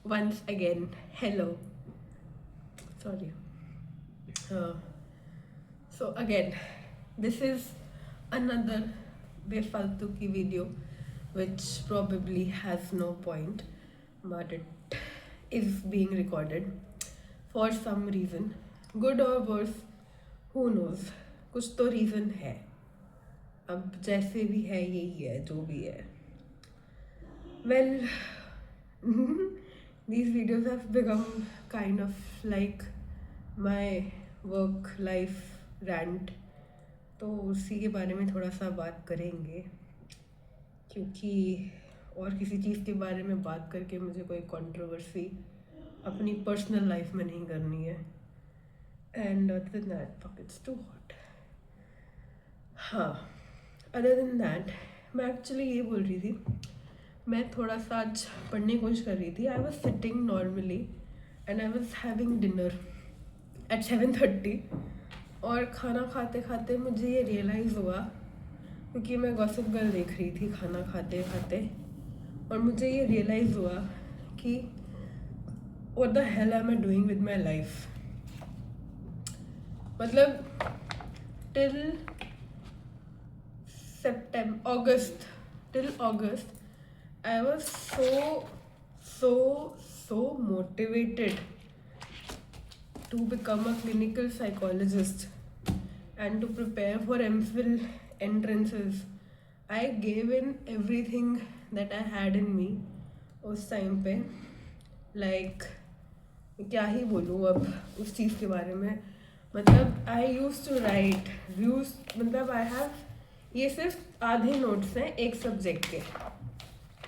Once again, hello. Sorry. Uh, so again, this is another बेफालतू की video, which probably has no point, but it is being recorded for some reason, good or worse. Who knows? कुछ तो reason है. अब जैसे भी है यही है जो भी है. Well, these videos have become kind of like my work life rant. तो उसी के बारे में थोड़ा सा बात करेंगे, क्योंकि और किसी चीज़ के बारे में बात करके मुझे कोई कंट्रोवर्सी अपनी पर्सनल लाइफ में नहीं करनी है. And other than that, fuck, it's too hot. हाँ, अदर देन दैट, मैं एक्चुअली ये बोल रही थी, मैं थोड़ा सा आज पढ़ने की कोशिश कर रही थी. I was sitting normally and I was having dinner eight 7:30. और खाना खाते खाते मुझे ये रियलाइज़ हुआ, क्योंकि मैं गॉसिप गर्ल देख रही थी खाना खाते खाते, और मुझे ये रियलाइज़ हुआ कि what the hell am I doing with my life. मतलब till August, till August, I was so motivated to become a clinical psychologist and to prepare for MPhil entrances. I gave in everything that I had in me उस time पे. Like क्या ही बोलूँ अब उस चीज़ के बारे में. मतलब आई यूज टू राइट व्यूज, मतलब आई हैव, ये सिर्फ आधे नोट्स हैं एक सब्जेक्ट के,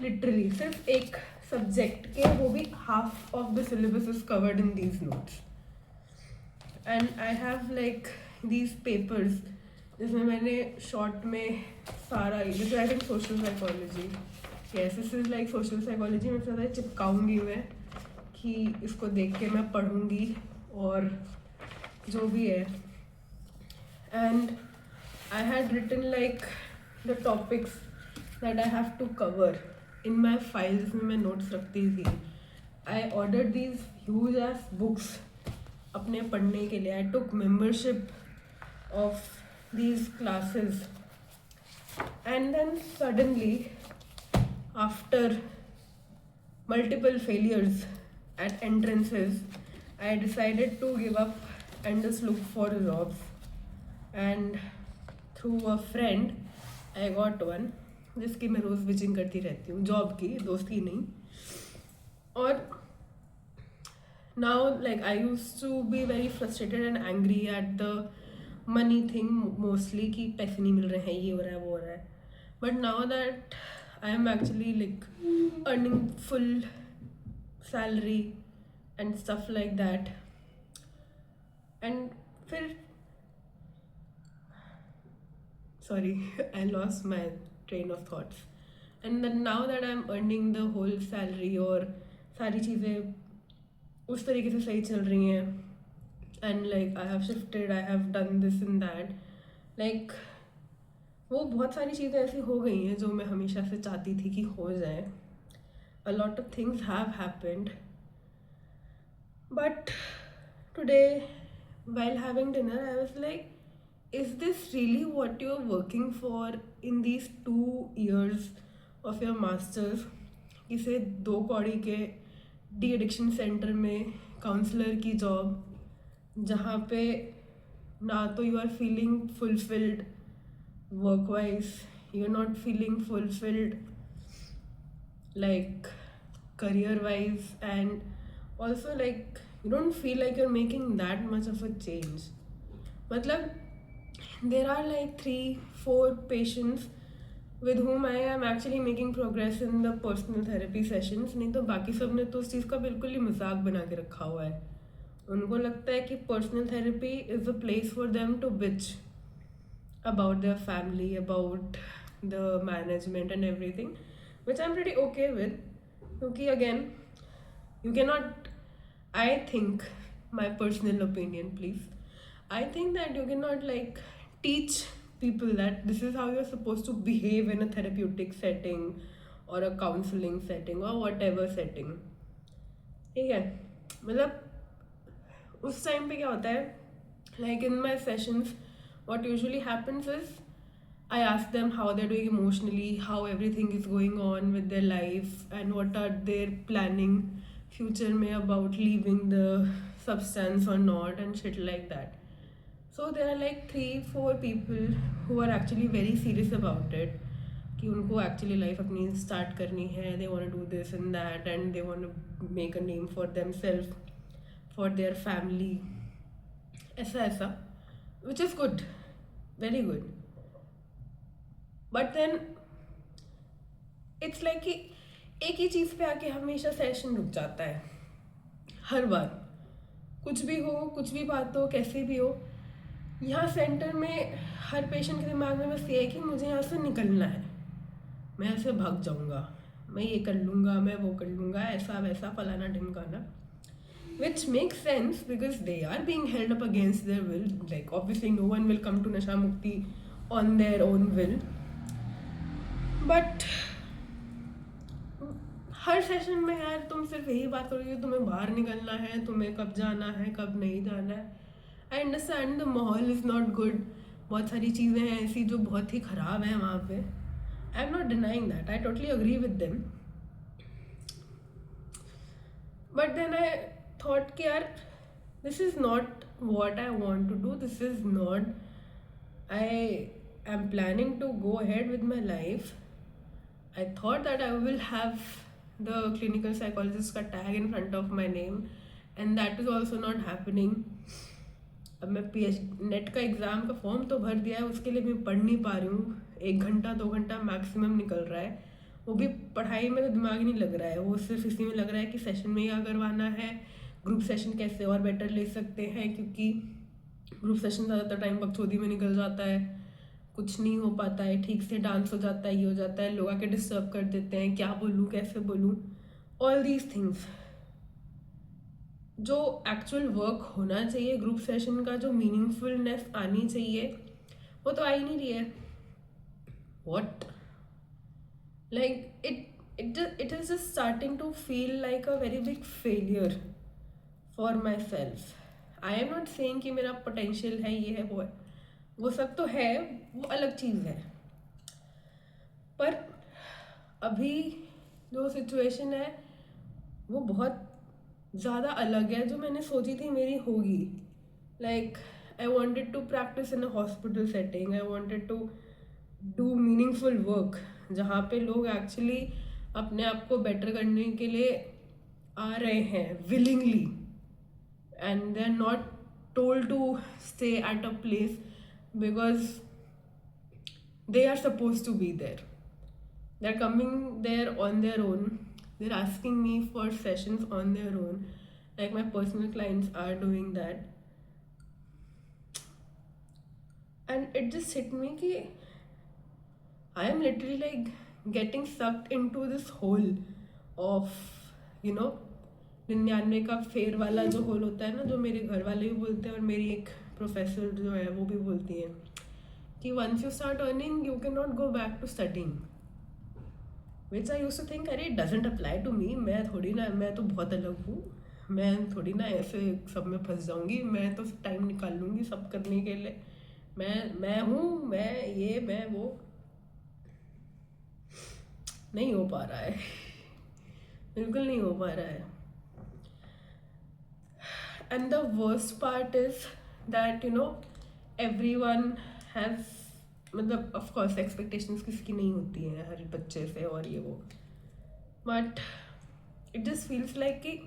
लिटरली सिर्फ एक सब्जेक्ट के, वो भी half of the syllabus is covered in these notes. And I have like these papers जिसमें मैंने शॉर्ट में सारा, जैसे I think social psychology, yes this is like social psychology, मैं ज़्यादा चिपकाऊंगी मैं कि इसको देख के मैं पढ़ूंगी और जो भी है. And I had written like the topics that I have to cover in my files जिसमें मैं notes रखती थी. I ordered these huge ass books अपने पढ़ने के लिए. I took membership of these classes, and then suddenly, after multiple failures at entrances, I decided to give up and just look for jobs. And through a friend I got one, जिसकी मैं रोज़ wheezing करती रहती हूँ, job की, दोस्त की नहीं. और now like I use to be very frustrated and angry at the money thing mostly, कि पैसे नहीं मिल रहे हैं, ये हो रहा है वो हो रहा है. But now that I am actually like earning full salary and stuff like that, and फिर sorry, I lost my train of thoughts. And then now that I'm earning the whole salary और सारी चीज़ें उस तरीके से सही चल रही हैं, and like I have shifted, I have done this and that, like वो बहुत सारी चीज़ें ऐसी हो गई हैं जो मैं हमेशा से चाहती थी कि हो जाए. A lot of things have happened, but today while having dinner I was like, is this really what you're working for in these 2 years of your masters? किसे 2 कौड़ी के डी एडिक्शन सेंटर में काउंसलर की job, जहाँ पे ना तो you are feeling fulfilled work wise, you are not feeling fulfilled like career wise, and also like you don't feel like you're making that much of a change. मतलब there are like 3-4 patients with whom I am actually making progress in the personal therapy sessions. नहीं तो बाकी सब ने तो उस चीज़ का बिल्कुल ही मजाक बना के रखा हुआ है. उनको लगता है कि personal therapy is a place for them to bitch about their family, about the management and everything, which I'm pretty okay with. क्योंकि again, you cannot, I think, my personal opinion please, I think that you cannot like teach people that this is how you're supposed to behave in a therapeutic setting or a counseling setting or whatever setting. ठीक है, मतलब उस time पे क्या होता है, like in my sessions what usually happens is I ask them how they're doing emotionally, how everything is going on with their life, and what are their planning future में about leaving the substance or not and shit like that. So there are like 3-4 people who are actually very serious about it, कि उनको actually life अपनी start करनी है, they want to do this and that, and they want to make a name for themselves, for their family, ऐसा ऐसा, which is good, very good. But then it's like कि एक ही चीज़ पे आके हमेशा सेशन रुक जाता है, हर बार कुछ भी हो, कुछ भी बात हो, कैसे भी हो, यहाँ सेंटर में हर पेशेंट के दिमाग में बस ये है कि मुझे यहाँ से निकलना है, मैं यहाँ से भाग जाऊँगा, मैं ये कर लूँगा, मैं वो कर लूँगा, ऐसा वैसा फलाना ढिमकाना. Which makes sense because they are being held up against their will. Like obviously no one will come to Nasha Mukti on their own will. But her session में यार तुम सिर्फ यही बात करोगे, तुम्हें बाहर निकलना है, तुम्हें कब जाना है, कब नहीं जाना है. आई अंडरस्टैंड द माहौल इज़ नॉट गुड, बहुत सारी चीज़ें हैं ऐसी जो बहुत ही ख़राब हैं वहाँ पे. I am not denying that, I totally agree with them. But then I thought कि यार this is not what I want to do, this is not, I am planning to go ahead with my life. I thought that I will have the clinical psychologist का tag in front of my name and that is also not happening. अब मैं net का exam का form तो भर दिया है, उसके लिए मैं पढ़ नहीं पा रही हूँ. 1 घंटा 2 घंटा मैक्सिमम निकल रहा है, वो भी पढ़ाई में तो दिमाग नहीं लग रहा है, वो सिर्फ इसी में लग रहा है कि सेशन में क्या करवाना है, ग्रुप सेशन कैसे और बेटर ले सकते हैं, क्योंकि ग्रुप सेशन ज़्यादातर टाइम बकचोदी में निकल जाता है, कुछ नहीं हो पाता है ठीक से, डांस हो जाता है, ये हो जाता है, लोग आके डिस्टर्ब कर देते हैं, क्या बोलूँ कैसे बोलूँ, ऑल दीज थिंग्स. जो एक्चुअल वर्क होना चाहिए ग्रुप सेशन का, जो मीनिंगफुलनेस आनी चाहिए, वो तो आ ही नहीं रही है. What, like it is just starting to feel like a very big failure for myself. I am not saying कि मेरा पोटेंशियल है, ये है, वो सब तो है, वो अलग चीज़ है. पर अभी जो सिचुएशन है वो बहुत ज़्यादा अलग है जो मैंने सोची थी मेरी होगी. Like I wanted to practise in a hospital setting, I wanted to do meaningful work जहाँ पे लोग एक्चुअली अपने आप को बेटर करने के लिए आ रहे हैं willingly, and they're not told to stay at a place because they are supposed to be there. They're coming there on their own, they're asking me for sessions on their own, like my personal clients are doing that. And it just hit me कि I am literally like getting sucked into this hole of, you know, 99 का फेर वाला जो whole होता है ना, जो मेरे घर वाले भी बोलते हैं और मेरी एक प्रोफेसर जो है वो भी बोलती हैं कि once you start earning you can not go back to studying. Which I used to think अरे it doesn't apply to me, मैं थोड़ी ना, मैं तो बहुत अलग हूँ, मैं थोड़ी ना ऐसे सब में फंस जाऊँगी, मैं तो टाइम निकाल लूँगी सब करने के लिए, मैं हूँ, मैं ये मैं वो. नहीं हो पा रहा है, बिल्कुल नहीं हो पा रहा है. And the worst part is that you know everyone has, मतलब of course expectations किसकी नहीं होती हैं हर बच्चे से और ये वो, but it just feels like कि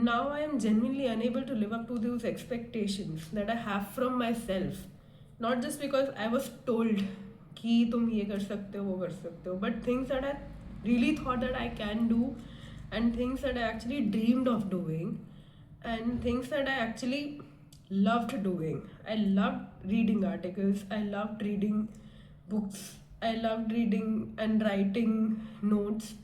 now I am genuinely unable to live up to those expectations that I have from myself, not just because I was told कि तुम ये कर सकते हो वो कर सकते हो, but things that I really thought that I can do and things that I actually dreamed of doing and things that I actually loved doing. I loved reading articles, I loved reading books, I loved reading and writing notes,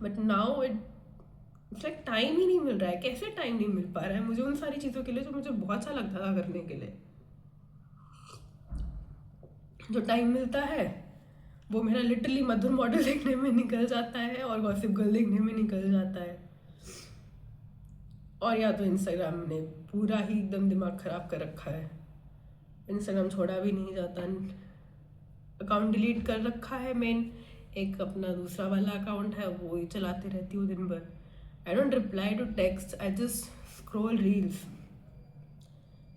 but now it's like time ही नहीं मिल रहा है. कैसे time नहीं मिल पा रहा है मुझे उन सारी चीज़ों के लिए जो मुझे बहुत अच्छा लगता था करने के लिए. जो टाइम मिलता है वो मेरा लिटरली मधुर मॉडल देखने में निकल जाता है और गॉसिप गर्ल देखने में निकल जाता है। और या तो इंस्टाग्राम ने पूरा ही एकदम दिमाग ख़राब कर रखा है, इंस्टाग्राम छोड़ा भी नहीं जाता, अकाउंट डिलीट कर रखा है मेन, एक अपना दूसरा वाला अकाउंट है वो ही चलाती रहती हूँ दिन भर। I don't reply to text, I just scroll reels,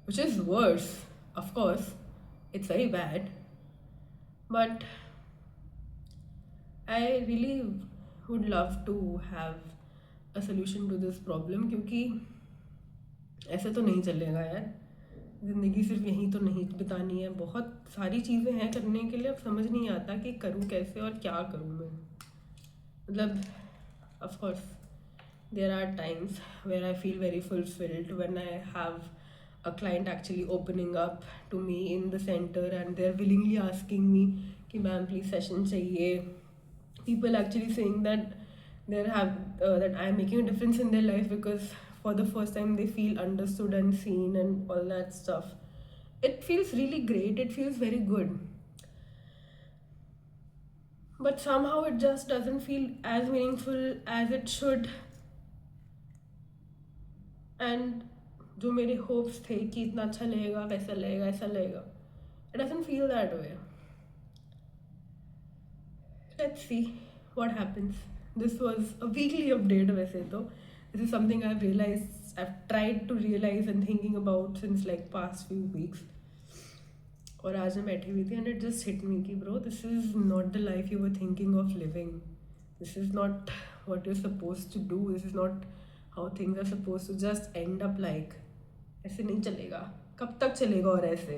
which is worse, of course, it's very bad, but I really would love to have a solution to this problem, क्योंकि ऐसे तो नहीं चलेगा यार, ज़िंदगी सिर्फ यहीं तो नहीं बितानी है, बहुत सारी चीज़ें हैं करने के लिए, अब समझ नहीं आता कि करूँ कैसे और क्या करूँ मैं। मतलब of course there are times where I feel very fulfilled when I have a client actually opening up to me in the center and they're willingly asking me कि मैम प्लीज सेशन चाहिए, people actually saying that that I'm making a difference in their life because for the first time they feel understood and seen and all that stuff. It feels really great, it feels very good, but somehow it just doesn't feel as meaningful as it should. And जो मेरे hopes थे कि इतना अच्छा लगेगा, वैसा लगेगा, ऐसा लगेगा, it doesn't feel that way. Let's see what happens. This was a weekly update वैसे तो, this is something I've realized, I've tried to realize and thinking about since like past few weeks. और आज मैं बैठी हुई थी and it just hit me कि bro, this is not the life you were thinking of living. This is not what you're supposed to do. This is not how things are supposed to just end up like. ऐसे नहीं चलेगा, कब तक चलेगा और ऐसे